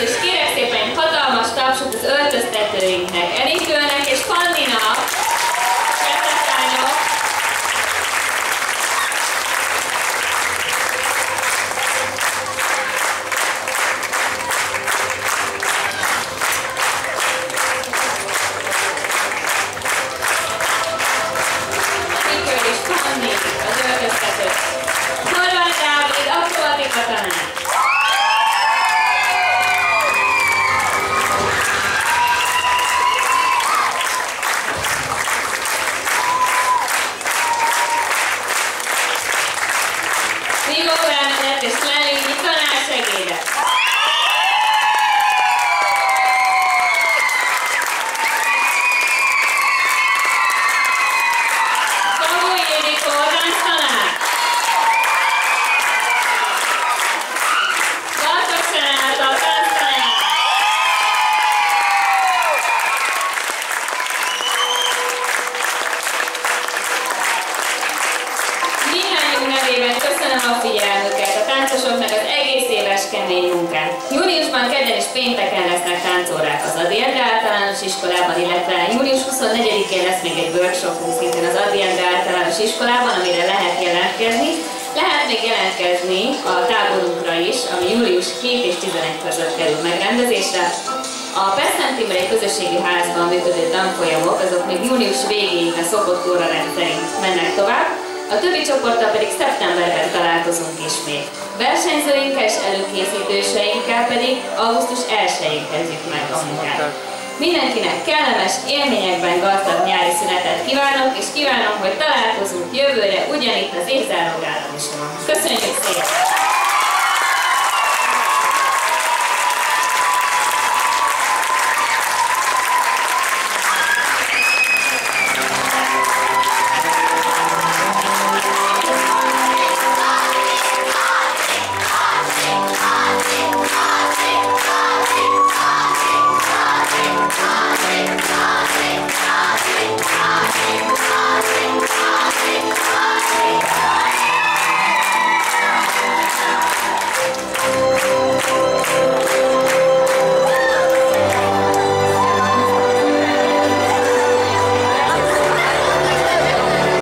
és kérek szépen egy hatalmas tapsot az öltöztetőinknek, Enikőnek és Fanninak, lányok. Enikő és Fanni, az öltöztető. Horváth Dávid, akrobatika tanár. Vigó Bernadett és Lelényi tanársegédek. Szabó Ildikó, tánctanár. Bartók Renáta, tánctanár. Mindannyiunk nevében köszönöm a figyelmüket, a táncosoknak az egész éves kemény munkát. Júniusban kedden és pénteken lesznek táncórák az Ady Endre Általános Iskolában, illetve június 24-én lesz még egy workshopunk szintén az Ady Endre Általános Iskolában, amire lehet jelentkezni. Lehet még jelentkezni a táborunkra is, ami július 2 és 11 között kerül megrendezésre. A Peszent Imrei Közösségi Házban működő tanfolyamok, azok még június végéig a szokott órarend szerint mennek tovább, a többi csoporttal pedig szeptemberben találkozunk ismét. Versenyzőinkkel és előkészítőseinkkel pedig augusztus 1-én kezdjük meg a munkát. Mindenkinek kellemes, élményekben gazdag nyári szünetet kívánok, és kívánom, hogy találkozunk jövőre ugyanitt az évzáró gálavisoron. Köszönjük szépen!